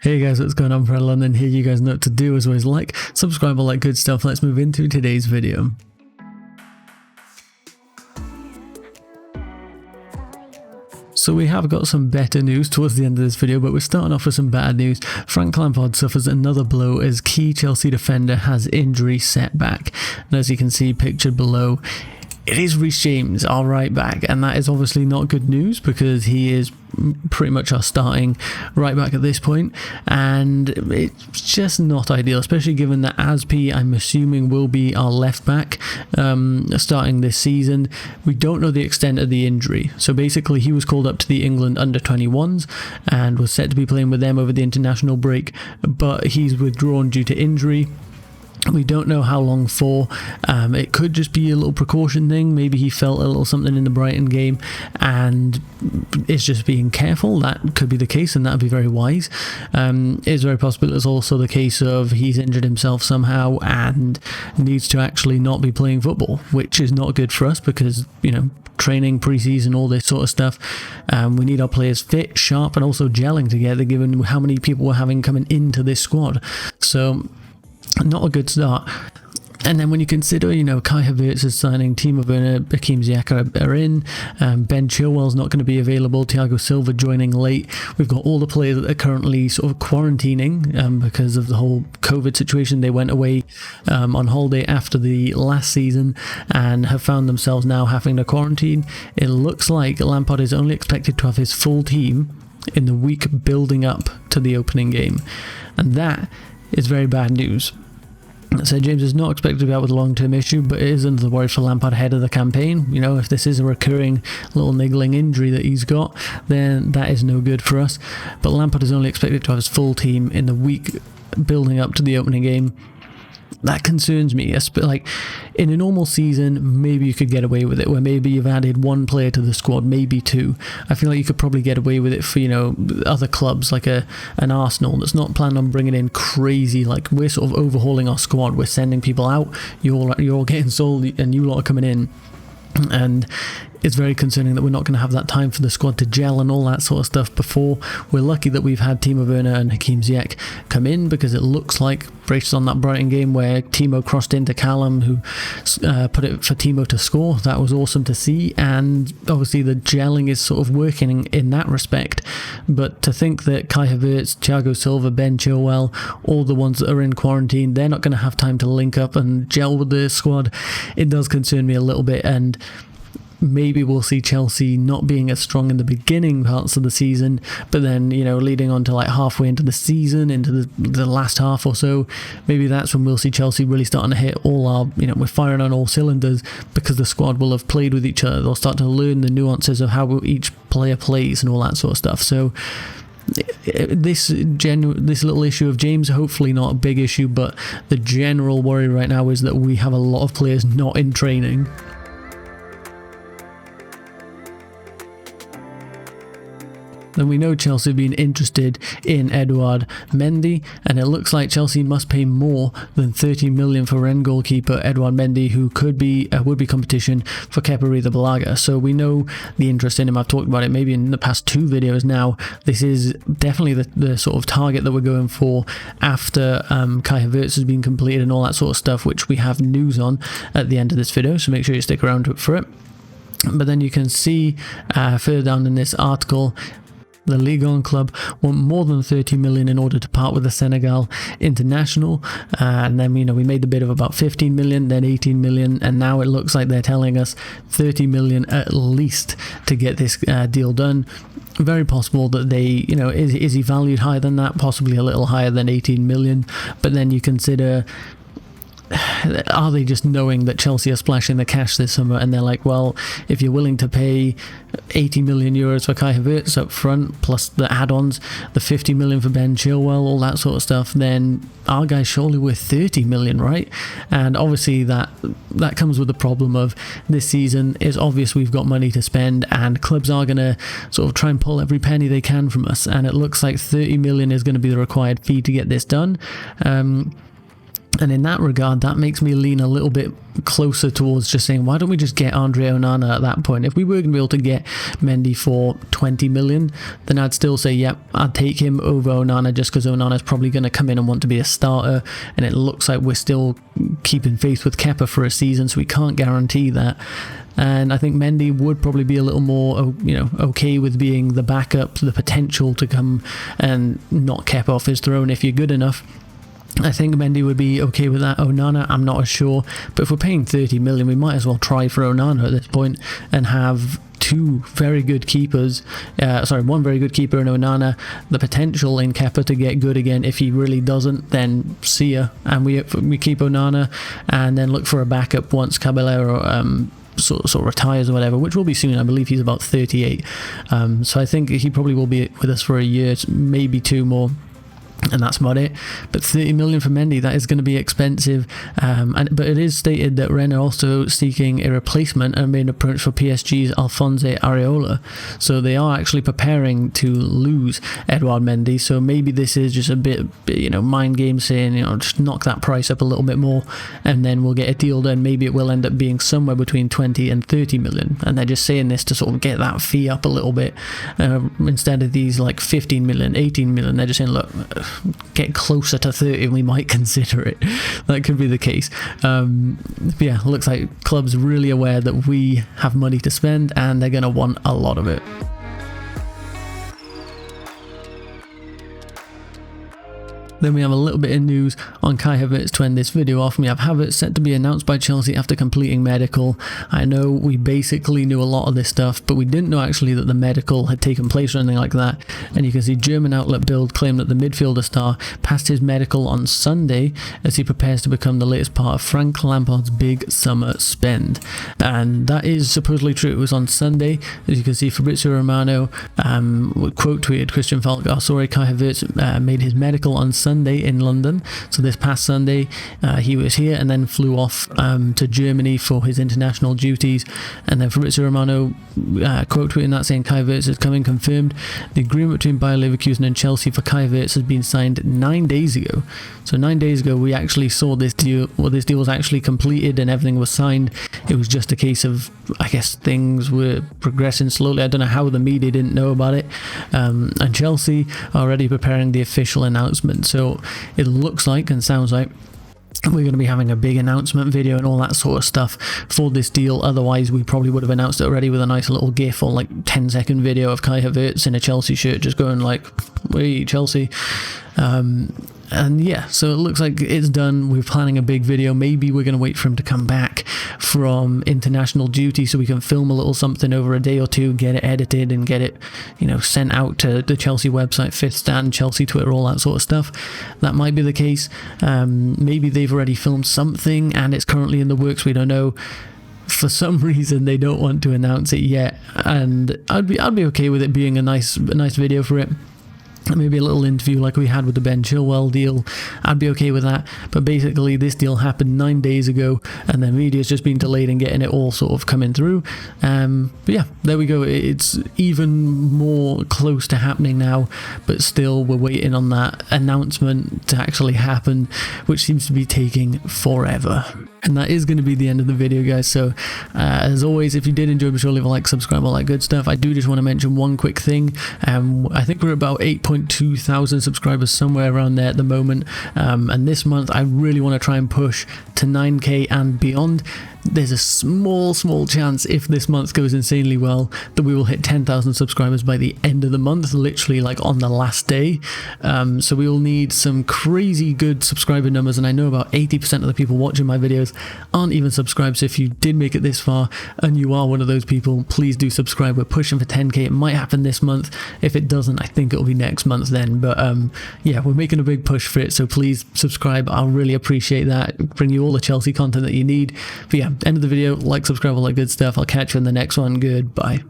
Hey guys, what's going on? Fred London here. You guys know what to do. As always, like, subscribe, all that good stuff. Let's move into today's video. So we have got some better news towards the end of this video, but we're starting off with some bad news. Frank Lampard suffers another blow as key Chelsea defender has injury setback. And as you can see pictured below, it is Reece James, our right back, and that is obviously not good news because he is pretty much our starting right back at this point, and it's just not ideal, especially given that Aspi, I'm assuming, will be our left back starting this season. We don't know the extent of the injury, so basically he was called up to the England under-21s and was set to be playing with them over the international break, but he's withdrawn due to injury. We don't know how long for. It could just be a little precaution thing. Maybe he felt a little something in the Brighton game and is just being careful. That could be the case, and that would be very wise. It's very possible it's also the case of he's injured himself somehow and needs to actually not be playing football, which is not good for us because, you know, training, pre-season, all this sort of stuff. We need our players fit, sharp, and also gelling together given how many people we're having coming into this squad. So not a good start. And then when you consider, you know, Kai Havertz is signing, Timo Werner, Hakim Ziyech are in, Ben Chilwell's not going to be available, Thiago Silva joining late. We've got all the players that are currently sort of quarantining because of the whole COVID situation. They went away on holiday after the last season and have found themselves now having to quarantine. It looks like Lampard is only expected to have his full team in the week building up to the opening game. And that is very bad news. So James is not expected to be out with a long-term issue, but it is another worry for Lampard ahead of the campaign. You know, if this is a recurring little niggling injury that he's got, then that is no good for us. But Lampard is only expected to have his full team in the week building up to the opening game. That concerns me. Like, in a normal season, maybe you could get away with it, where maybe you've added one player to the squad, maybe two. I feel like you could probably get away with it for, you know, other clubs like an Arsenal that's not planning on bringing in crazy, like, we're sort of overhauling our squad, we're sending people out, you're all getting sold and you lot are coming in. And it's very concerning that we're not going to have that time for the squad to gel and all that sort of stuff before. We're lucky that we've had Timo Werner and Hakim Ziyech come in because it looks like, based on that Brighton game where Timo crossed into Callum, who put it for Timo to score. That was awesome to see, and obviously the gelling is sort of working in that respect. But to think that Kai Havertz, Thiago Silva, Ben Chilwell, all the ones that are in quarantine, they're not going to have time to link up and gel with the squad, it does concern me a little bit. And maybe we'll see Chelsea not being as strong in the beginning parts of the season, but then, you know, leading on to like halfway into the season, into the last half or so, maybe that's when we'll see Chelsea really starting to hit all our, you know, we're firing on all cylinders because the squad will have played with each other. They'll start to learn the nuances of how each player plays and all that sort of stuff. So this little issue of James, hopefully not a big issue, but the general worry right now is that we have a lot of players not in training. Then we know Chelsea have been interested in Edouard Mendy, and it looks like Chelsea must pay more than 30 million for Rennes goalkeeper Edouard Mendy, who could be would be competition for Kepa Arrizabalaga. So we know the interest in him. I've talked about it maybe in the past two videos now. This is definitely the sort of target that we're going for after Kai Havertz has been completed and all that sort of stuff, which we have news on at the end of this video, so make sure you stick around for it. But then you can see further down in this article, the Ligue 1 club want more than 30 million in order to part with the Senegal international, and then, you know, we made the bid of about 15 million, then 18 million, and now it looks like they're telling us 30 million at least to get this deal done. Very possible that they, you know, is he valued higher than that? Possibly a little higher than 18 million, but then you consider, are they just knowing that Chelsea are splashing the cash this summer and they're like, well, if you're willing to pay 80 million euros for Kai Havertz up front, plus the add-ons, the 50 million for Ben Chilwell, all that sort of stuff, then our guy's surely worth 30 million, right? And obviously that comes with the problem of this season. It's obvious we've got money to spend and clubs are going to sort of try and pull every penny they can from us, and it looks like 30 million is going to be the required fee to get this done. And in that regard, that makes me lean a little bit closer towards just saying, why don't we just get Andre Onana at that point? If we were going to be able to get Mendy for 20 million, then I'd still say, yep, I'd take him over Onana, just because Onana's probably going to come in and want to be a starter. And it looks like we're still keeping faith with Kepa for a season, so we can't guarantee that. And I think Mendy would probably be a little more, okay with being the backup, the potential to come and knock Kepa off his throne if you're good enough. I think Mendy would be okay with that. Onana, I'm not as sure, but if we're paying 30 million, we might as well try for Onana at this point and have two very good keepers, one very good keeper in Onana, the potential in Kepa to get good again. If he really doesn't, then see ya, and we keep Onana and then look for a backup once Caballero sort of retires or whatever, which will be soon. I believe he's about 38, so I think he probably will be with us for a year, maybe two more, and that's about it. But 30 million for Mendy, that is going to be expensive. But it is stated that Rennes are also seeking a replacement and made an approach for PSG's Alphonse Areola. So they are actually preparing to lose Edouard Mendy. So maybe this is just a bit, mind game saying, just knock that price up a little bit more, and then we'll get a deal done. Maybe it will end up being somewhere between 20 and 30 million. And they're just saying this to sort of get that fee up a little bit. Instead of these like 15 million, 18 million, they're just saying, look, get closer to 30 and we might consider it. That could be the case. Yeah, looks like clubs really aware that we have money to spend and they're going to want a lot of it. Then we have a little bit of news on Kai Havertz to end this video off. We have Havertz set to be announced by Chelsea after completing medical. I know we basically knew a lot of this stuff, but we didn't know actually that the medical had taken place or anything like that. And you can see German outlet Bild claimed that the midfielder star passed his medical on Sunday as he prepares to become the latest part of Frank Lampard's big summer spend. And that is supposedly true. It was on Sunday. As you can see, Fabrizio Romano quote tweeted Christian Falk, sorry, Kai Havertz made his medical on Sunday in London. So this past Sunday he was here and then flew off to Germany for his international duties. And then Fabrizio Romano quote tweeting that, saying Kai Havertz is coming confirmed. The agreement between Bayer Leverkusen and Chelsea for Kai Havertz has been signed 9 days ago. So 9 days ago we actually saw this deal. Well, this deal was actually completed and everything was signed. It was just a case of, I guess, things were progressing slowly. I don't know how the media didn't know about it. And Chelsea are already preparing the official announcement. So it looks like and sounds like we're going to be having a big announcement video and all that sort of stuff for this deal. Otherwise we probably would have announced it already with a nice little gif or like 10-second video of Kai Havertz in a Chelsea shirt just going like, "Wait, Chelsea." And yeah, so it looks like it's done. We're planning a big video. Maybe we're going to wait for him to come back from international duty so we can film a little something over a day or two, get it edited and get it, sent out to the Chelsea website, Fifth Stand, Chelsea Twitter, all that sort of stuff. That might be the case. Maybe they've already filmed something and it's currently in the works. We don't know. For some reason they don't want to announce it yet, and I'd be okay with it being a nice video for it. Maybe a little interview like we had with the Ben Chilwell deal. I'd be okay with that. But basically this deal happened 9 days ago and the media's just been delayed in getting it all sort of coming through. But yeah, there we go. It's even more close to happening now, but still we're waiting on that announcement to actually happen, which seems to be taking forever. And that is going to be the end of the video, guys. So as always, if you did enjoy, be sure to leave a like, subscribe, all that good stuff. I do just want to mention one quick thing. I think we're about 8.2 thousand subscribers, somewhere around there at the moment. And this month I really want to try and push to 9k and beyond. There's a small chance, if this month goes insanely well, that we will hit 10,000 subscribers by the end of the month, literally like on the last day. So we will need some crazy good subscriber numbers, and I know about 80% of the people watching my videos aren't even subscribed. So if you did make it this far and you are one of those people, please do subscribe. We're pushing for 10k. It might happen this month. If it doesn't, I think it'll be next month then. But yeah, we're making a big push for it, so please subscribe. I'll really appreciate that. Bring you all the Chelsea content that you need. But yeah, end of the video, like, subscribe, all that good stuff. I'll catch you in the next one. Goodbye.